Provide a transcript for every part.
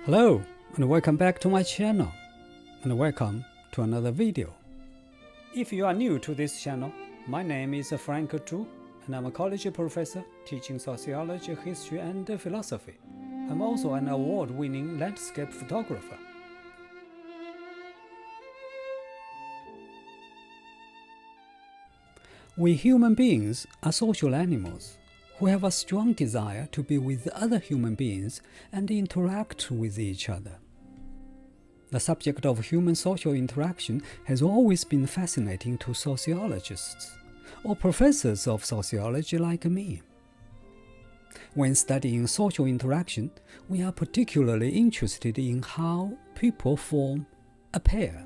Hello and welcome back to my channel, and welcome to another video. If you are new to this channel, my name is Frank Zhu, and I'm a college professor teaching sociology, history, and philosophy. I'm also an award-winning landscape photographer. We human beings are social animals who have a strong desire to be with other human beings and interact with each other. The subject of human social interaction has always been fascinating to sociologists or professors of sociology like me. When studying social interaction, we are particularly interested in how people form a pair.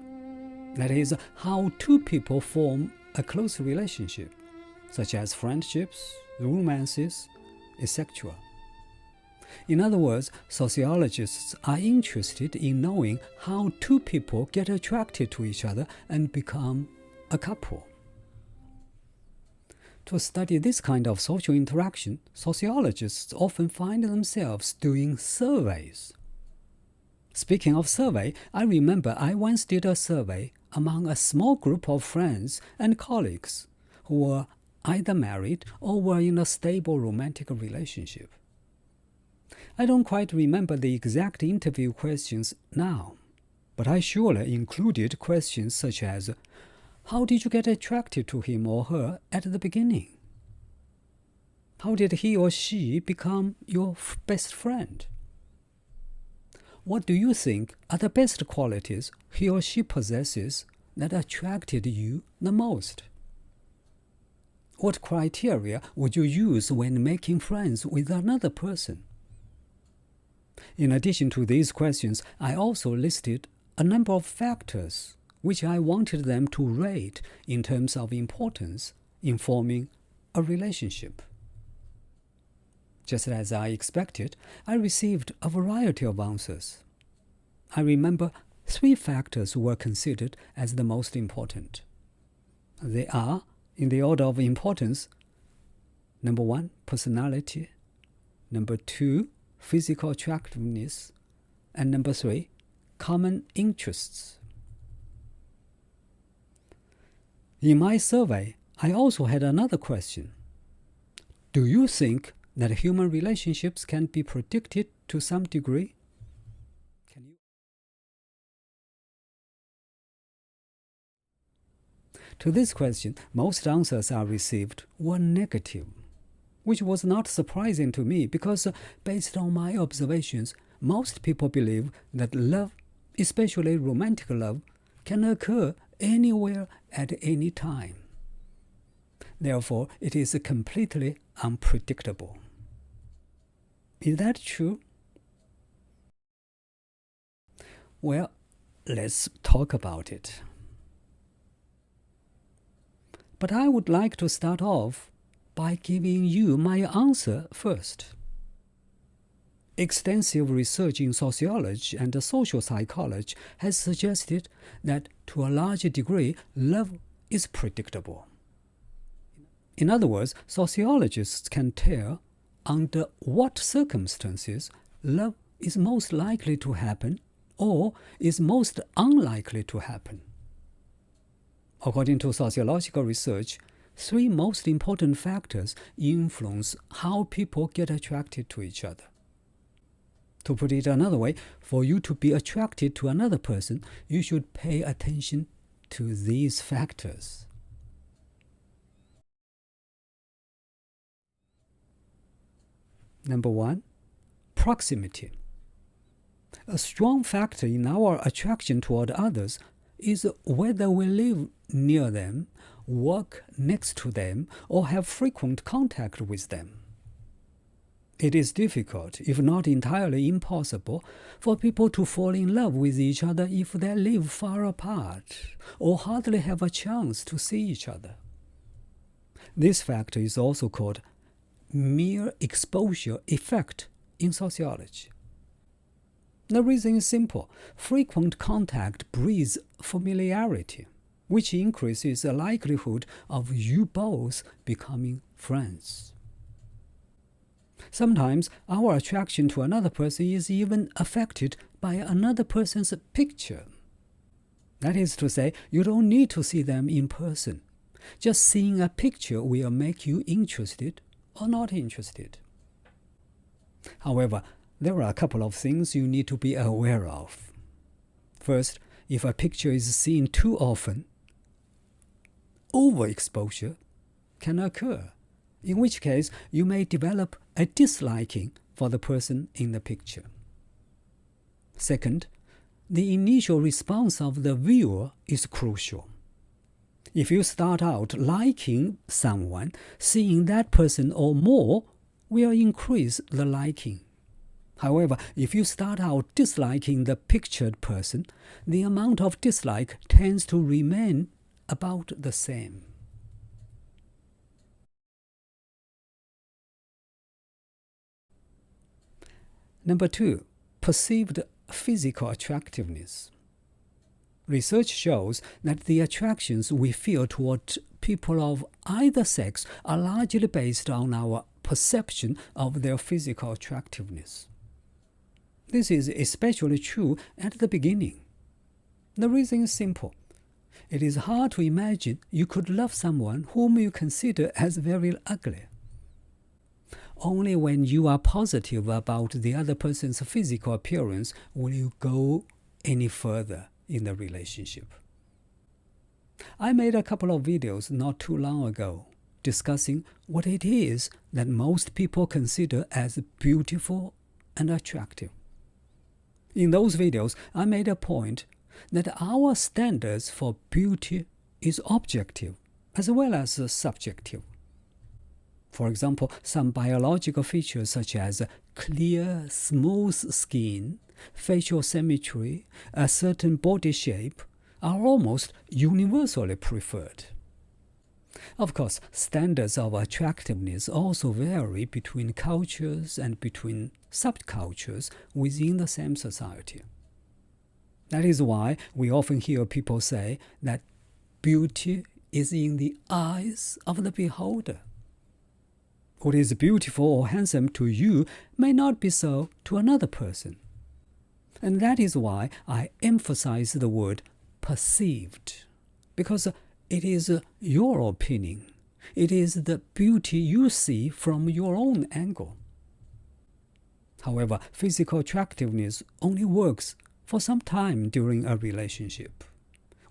That is, how two people form a close relationship, such as friendships, romances, etc. In other words, sociologists are interested in knowing how two people get attracted to each other and become a couple. To study this kind of social interaction, sociologists often find themselves doing surveys. Speaking of survey, I remember I once did a survey among a small group of friends and colleagues who were either married or were in a stable romantic relationship. I don't quite remember the exact interview questions now, but I surely included questions such as, how did you get attracted to him or her at the beginning? How did he or she become your best friend? What do you think are the best qualities he or she possesses that attracted you the most? What criteria would you use when making friends with another person? In addition to these questions, I also listed a number of factors which I wanted them to rate in terms of importance in forming a relationship. Just as I expected, I received a variety of answers. I remember 3 factors were considered as the most important. They are, in the order of importance: number 1, personality; number 2, physical attractiveness; and number 3, common interests. In my survey, I also had another question. Do you think that human relationships can be predicted to some degree? To this question, most answers I received were negative, which was not surprising to me because, based on my observations, most people believe that love, especially romantic love, can occur anywhere at any time. Therefore, it is completely unpredictable. Is that true? Well, let's talk about it. But I would like to start off by giving you my answer first. Extensive research in sociology and social psychology has suggested that, to a large degree, love is predictable. In other words, sociologists can tell under what circumstances love is most likely to happen or is most unlikely to happen. According to sociological research, 3 most important factors influence how people get attracted to each other. To put it another way, for you to be attracted to another person, you should pay attention to these factors. Number 1, proximity. A strong factor in our attraction toward others is whether we live near them, work next to them, or have frequent contact with them. It is difficult, if not entirely impossible, for people to fall in love with each other if they live far apart or hardly have a chance to see each other. This factor is also called mere exposure effect in sociology. The reason is simple. Frequent contact breeds familiarity, which increases the likelihood of you both becoming friends. Sometimes our attraction to another person is even affected by another person's picture. That is to say, you don't need to see them in person. Just seeing a picture will make you interested or not interested. However, there are a couple of things you need to be aware of. First, if a picture is seen too often, overexposure can occur, in which case you may develop a disliking for the person in the picture. Second, the initial response of the viewer is crucial. If you start out liking someone, seeing that person or more will increase the liking. However, if you start out disliking the pictured person, the amount of dislike tends to remain about the same. Number 2, perceived physical attractiveness. Research shows that the attractions we feel toward people of either sex are largely based on our perception of their physical attractiveness. This is especially true at the beginning. The reason is simple. It is hard to imagine you could love someone whom you consider as very ugly. Only when you are positive about the other person's physical appearance will you go any further in the relationship. I made a couple of videos not too long ago discussing what it is that most people consider as beautiful and attractive. In those videos, I made a point that our standards for beauty is objective as well as subjective. For example, some biological features such as clear, smooth skin, facial symmetry, a certain body shape are almost universally preferred. Of course, standards of attractiveness also vary between cultures and between subcultures within the same society. That is why we often hear people say that beauty is in the eyes of the beholder. What is beautiful or handsome to you may not be so to another person. And that is why I emphasize the word perceived, because it is your opinion. It is the beauty you see from your own angle. However, physical attractiveness only works for some time during a relationship,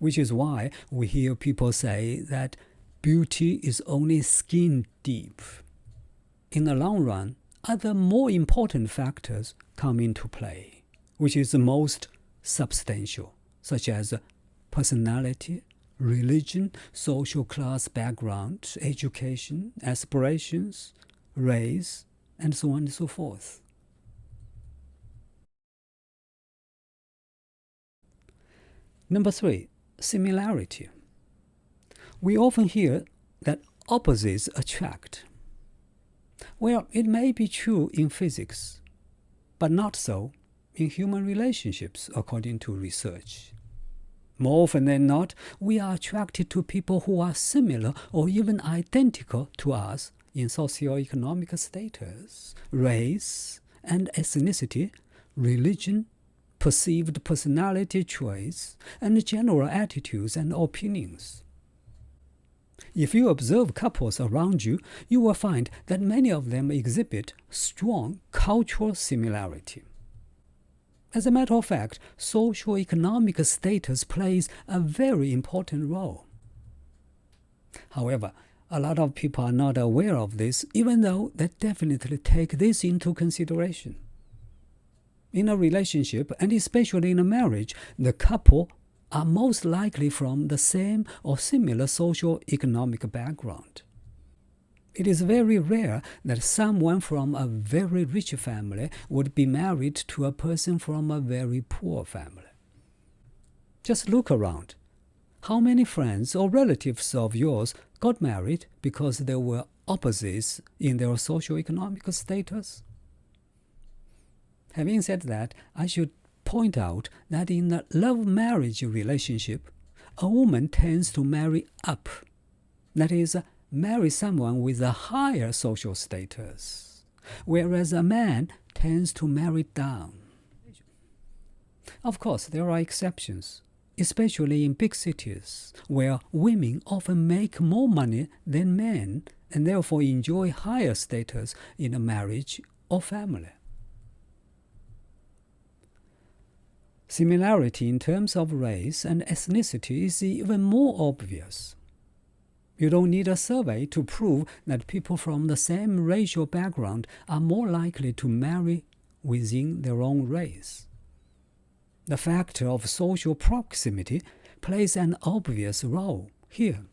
which is why we hear people say that beauty is only skin deep. In the long run, other more important factors come into play, which is the most substantial, such as personality, religion, social class background, education, aspirations, race, and so on and so forth. Number 3, similarity. We often hear that opposites attract. Well, it may be true in physics, but not so in human relationships, according to research. More often than not, we are attracted to people who are similar or even identical to us in socioeconomic status, race and ethnicity, religion, perceived personality traits, and general attitudes and opinions. If you observe couples around you, you will find that many of them exhibit strong cultural similarity. As a matter of fact, socio-economic status plays a very important role. However, a lot of people are not aware of this, even though they definitely take this into consideration. In a relationship, and especially in a marriage, the couple are most likely from the same or similar socio-economic background. It is very rare that someone from a very rich family would be married to a person from a very poor family. Just look around. How many friends or relatives of yours got married because they were opposites in their socio-economic status? Having said that, I should point out that in a love-marriage relationship, a woman tends to marry up. That is, marry someone with a higher social status. whereas a man tends to marry down. Of course, there are exceptions, especially in big cities, where women often make more money than men and therefore enjoy higher status in a marriage or family. Similarity in terms of race and ethnicity is even more obvious. You don't need a survey to prove that people from the same racial background are more likely to marry within their own race. The factor of social proximity plays an obvious role here.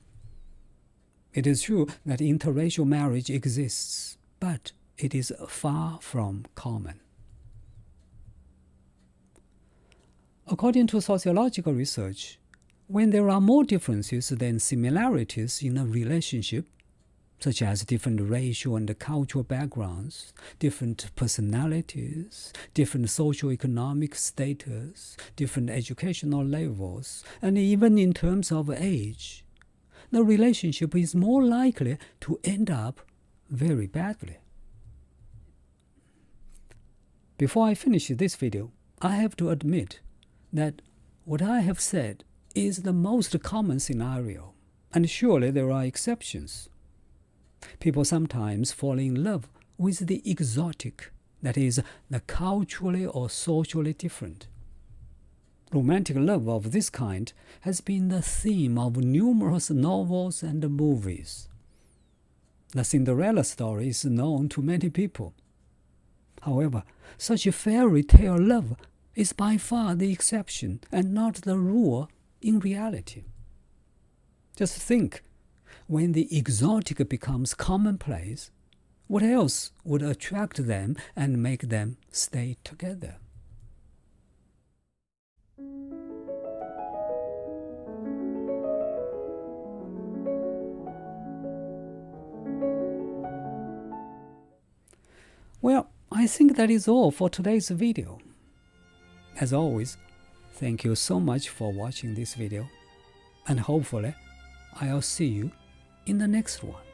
It is true that interracial marriage exists, but it is far from common. According to sociological research, when there are more differences than similarities in a relationship, such as different racial and cultural backgrounds, different personalities, different socio-economic status, different educational levels, and even in terms of age, the relationship is more likely to end up very badly. Before I finish this video, I have to admit that what I have said is the most common scenario, and surely there are exceptions. People sometimes fall in love with the exotic, that is, the culturally or socially different. Romantic love of this kind has been the theme of numerous novels and movies. The Cinderella story is known to many people. However, such a fairy tale love is by far the exception and not the rule in reality. Just think, when the exotic becomes commonplace, what else would attract them and make them stay together? Well, I think that is all for today's video. As always, thank you so much for watching this video, and hopefully I'll see you in the next one.